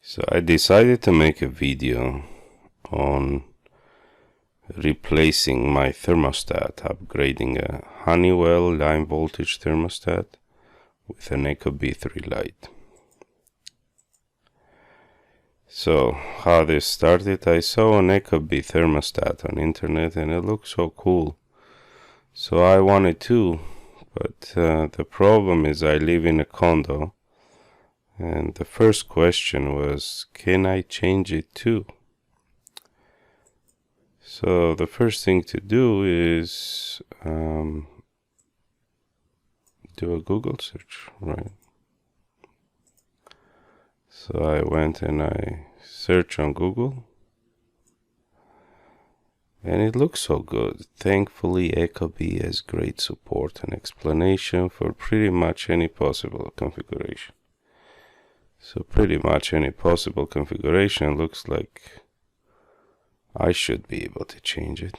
So I decided to make a video on replacing my thermostat, upgrading a Honeywell line voltage thermostat with an ecobee3 lite. So how this started, I saw an ecobee thermostat on internet and it looked so cool. So I wanted to, but the problem is I live in a condo, and the first question was, can I change it too? So the first thing to do is do a Google search, right? So I went and I searched on Google, and it looks so good. Thankfully, ecobee has great support and explanation for pretty much any possible configuration. So pretty much any possible configuration looks like I should be able to change it.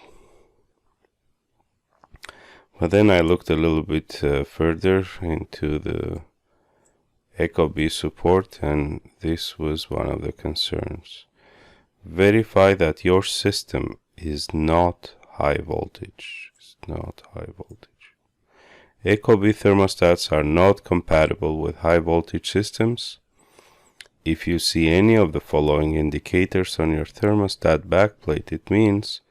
But then I looked a little bit further into the ecobee support, and this was one of the concerns. Verify that your system is not high voltage. It's not high voltage. Ecobee thermostats are not compatible with high voltage systems. If you see any of the following indicators on your thermostat backplate, it means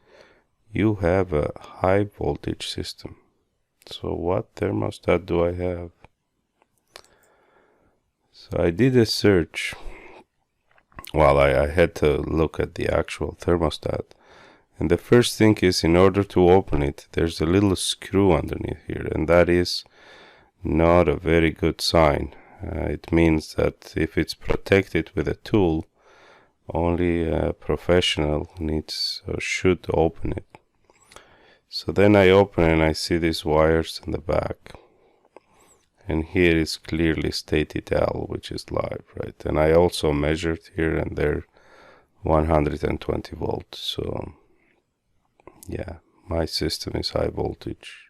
you have a high voltage system. So what thermostat do I have? So I did a search. Well, I had to look at the actual thermostat. And the first thing is, in order to open it, there's a little screw underneath here, and that is not a very good sign. It means that if it's protected with a tool, only a professional needs or should open it. So then I open and I see these wires in the back, and here is clearly stated L, which is live, right? And I also measured here, and they're 120 volts. So yeah, my system is high voltage.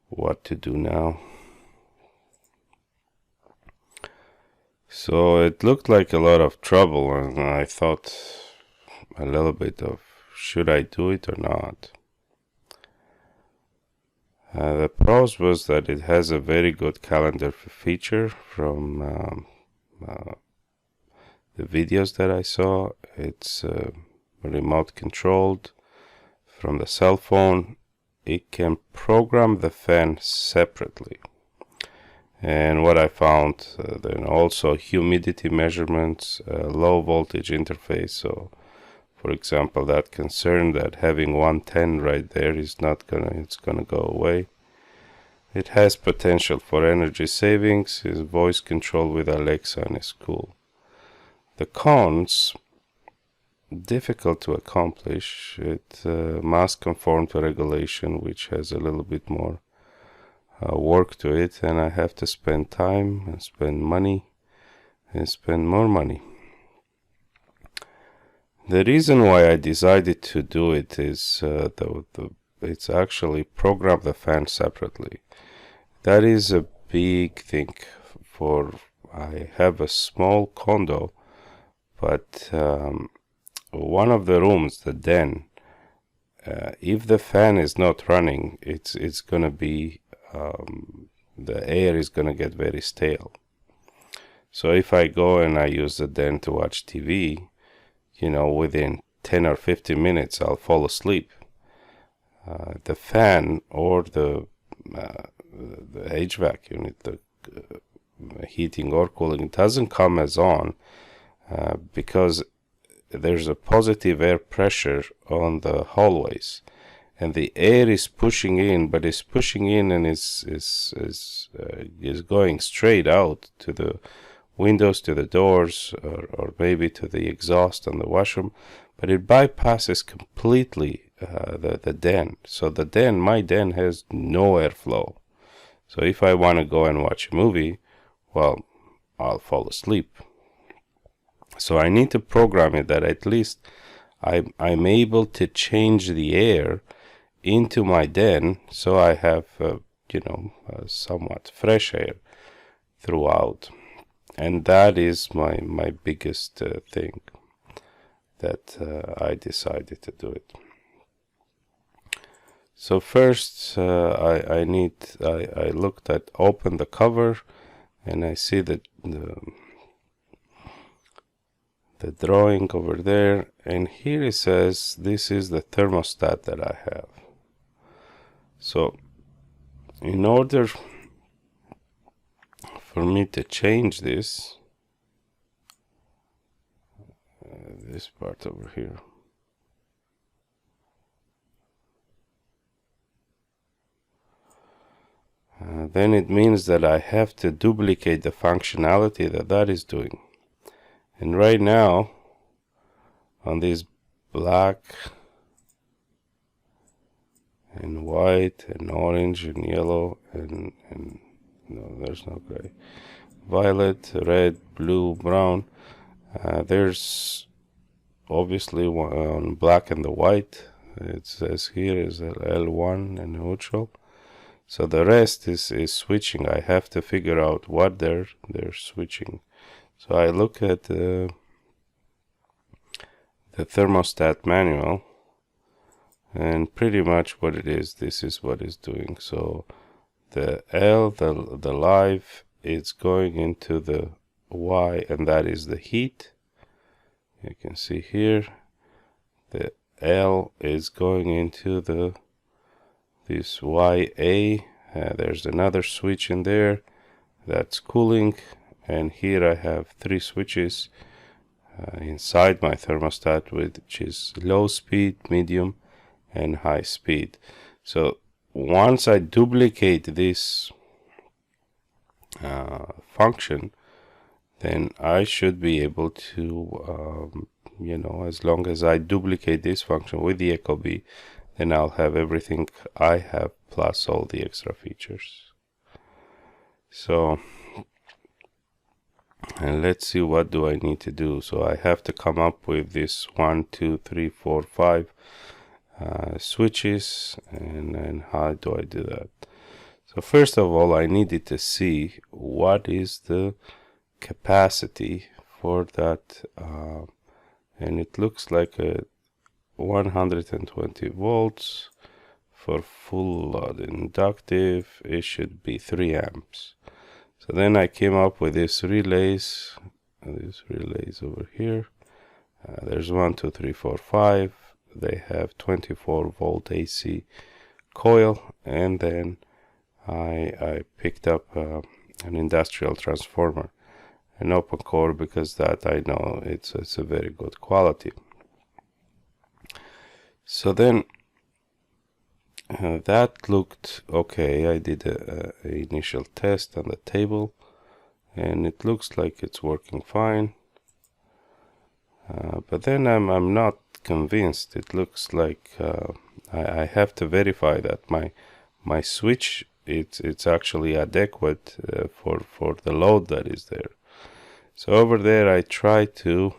What to do now? So it looked like a lot of trouble, and I thought a little bit of, should I do it or not? The pros was that it has a very good calendar feature from the videos that I saw. It's remote controlled from the cell phone. It can program the fan separately. And what I found, then also humidity measurements, low voltage interface. So for example, that concern that having 110 right there is not gonna, it's gonna go away. It has potential for energy savings, is voice control with Alexa, and is cool. The cons, difficult to accomplish. It must conform to regulation, which has a little bit more work to it, and I have to spend time and spend money and spend more money. The reason why I decided to do it is it's actually program the fan separately. That is a big thing. For I have a small condo, but one of the rooms, the den, if the fan is not running, it's gonna be the air is gonna get very stale. So if I go and I use the den to watch TV, you know, within 10 or 15 minutes I'll fall asleep. The fan or the HVAC unit, the heating or cooling, doesn't come as on because there's a positive air pressure on the hallways, and the air is pushing in, but it's pushing in and is going straight out to the windows, to the doors, or maybe to the exhaust on the washroom, but it bypasses completely the den. So the den, my den, has no airflow. So if I want to go and watch a movie, well, I'll fall asleep. So I need to program it that at least I'm able to change the air into my den, so I have somewhat fresh air throughout. and that is my biggest thing that I decided to do it. So first I looked at, open the cover, and I see that the drawing over there, and here it says this is the thermostat that I have. So in order for me to change this part over here, then it means that I have to duplicate the functionality that is doing. And right now, on this black and white and orange and yellow and no, there's no gray, violet, red, blue, brown, there's obviously one on black and the white. It says here is L1 and neutral. So the rest is switching. I have to figure out what they're switching. So I look at the thermostat manual, and pretty much what it is, this is what it's doing. So the L, the live, is going into the Y, and that is the heat. You can see here the L is going into this YA. There's another switch in there, that's cooling. And here I have 3 switches inside my thermostat, which is low speed, medium, and high speed. So once I duplicate this function, then I should be able to, as long as I duplicate this function with the ecobee, then I'll have everything I have plus all the extra features. So, and let's see, what do I need to do? So I have to come up with this 1, 2, 3, 4, 5 switches, and then how do I do that? So first of all, I needed to see what is the capacity for that, and it looks like a 120 volts for full load. Inductive, it should be 3 amps. So then I came up with these relays over here. There's 1, 2, 3, 4, 5. They have 24 volt AC coil, and then I picked up an industrial transformer, an open core, because that I know it's a very good quality. So then that looked okay. I did a initial test on the table, and it looks like it's working fine. But then I'm not convinced. It looks like I have to verify that my switch it's actually adequate for the load that is there. So over there I try to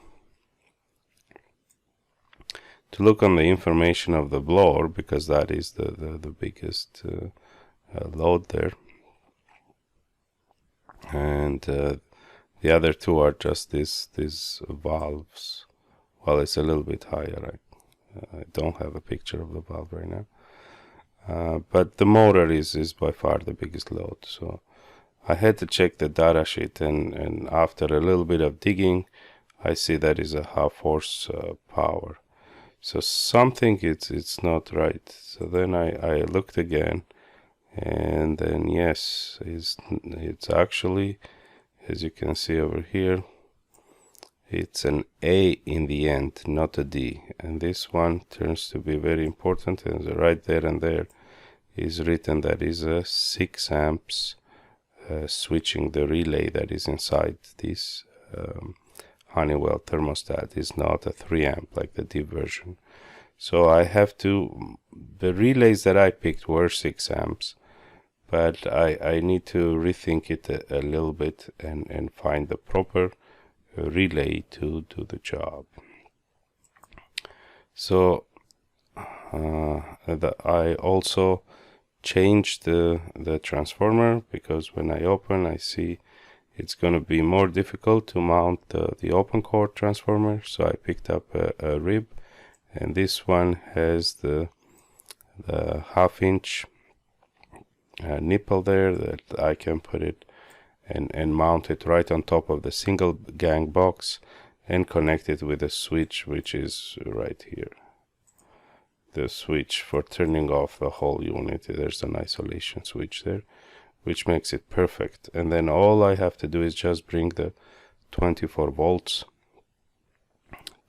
look on the information of the blower, because that is the biggest load there, and the other two are just these valves. Well, it's a little bit higher. I don't have a picture of the valve right now, but the motor is by far the biggest load. So I had to check the data sheet, and after a little bit of digging, I see that is a half horse power. So something it's not right. So then I looked again, and then yes, it's actually, as you can see over here, it's an A in the end, not a D. And this one turns to be very important, and right there and there is written that is a 6 amps switching the relay that is inside this Honeywell thermostat. Is not a 3 amp like the D version. So I have to, the relays that I picked were 6 amps, but I need to rethink it a little bit and find the proper relay to do the job. So I also changed the transformer, because when I open, I see it's going to be more difficult to mount the open core transformer, so I picked up a rib, and this one has the half-inch nipple there that I can put it and mount it right on top of the single gang box and connect it with a switch, which is right here. The switch for turning off the whole unit. There's an isolation switch there, which makes it perfect. And then all I have to do is just bring the 24 volts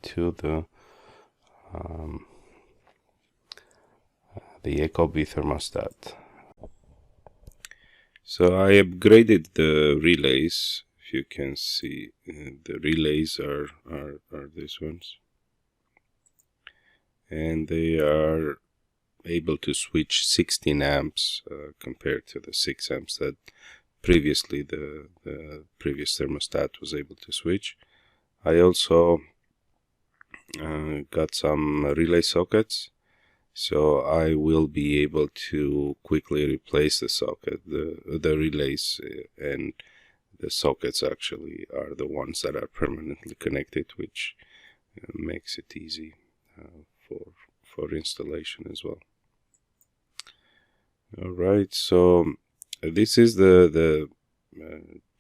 to the ecobee thermostat. So I upgraded the relays. If you can see, the relays are these ones, and they are able to switch 16 amps compared to the 6 amps that previously the previous thermostat was able to switch. I also got some relay sockets, so I will be able to quickly replace the socket. The relays and the sockets actually are the ones that are permanently connected, which makes it easy for installation as well. Alright, so this is the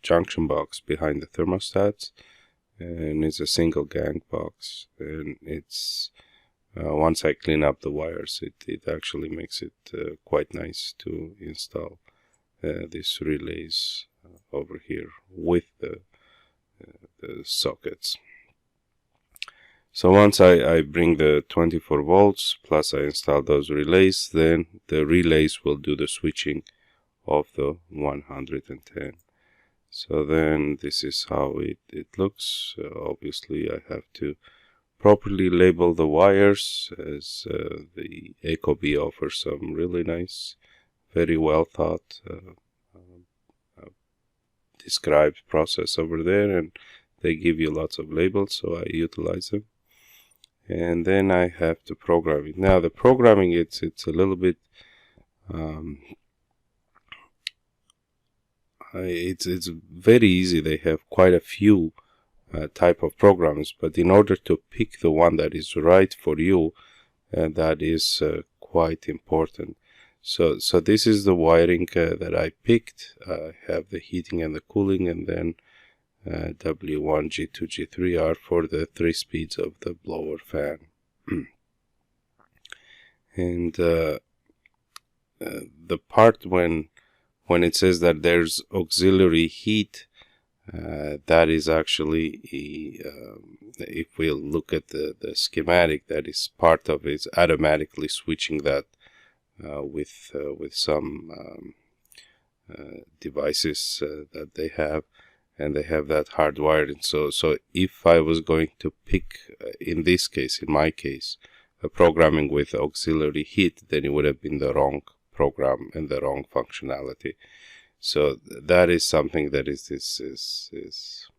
junction box behind the thermostats, and it's a single gang box, and it's once I clean up the wires, it actually makes it quite nice to install these relays over here with the sockets. So once I bring the 24 volts plus I install those relays, then the relays will do the switching of the 110. So then this is how it looks. Obviously I have to properly label the wires, as the ecobee offers some really nice, very well thought described process over there, and they give you lots of labels, so I utilize them. And then I have to program it. Now the programming, it's a little bit it's very easy. They have quite a few type of programs, but in order to pick the one that is right for you, that is quite important. So this is the wiring that I picked. I have the heating and the cooling, and then W1, G2, G3 are for the 3 speeds of the blower fan. And the part when it says that there's auxiliary heat, that is actually, if we look at the schematic, that is part of it, automatically switching that with some devices that they have, and they have that hardwired. And so if I was going to pick, in this case, in my case, a programming with auxiliary heat, then it would have been the wrong program and the wrong functionality. So that is something that is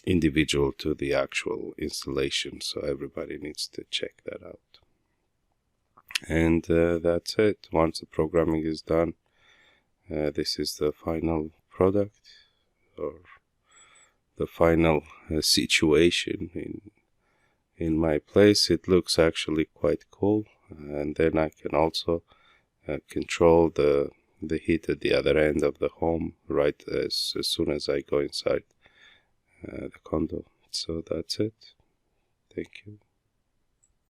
individual to the actual installation, so everybody needs to check that out. And that's it. Once the programming is done, this is the final product, or the final situation in my place. It looks actually quite cool, and then I can also control the heat at the other end of the home right as soon as I go inside the condo. So that's it. Thank you.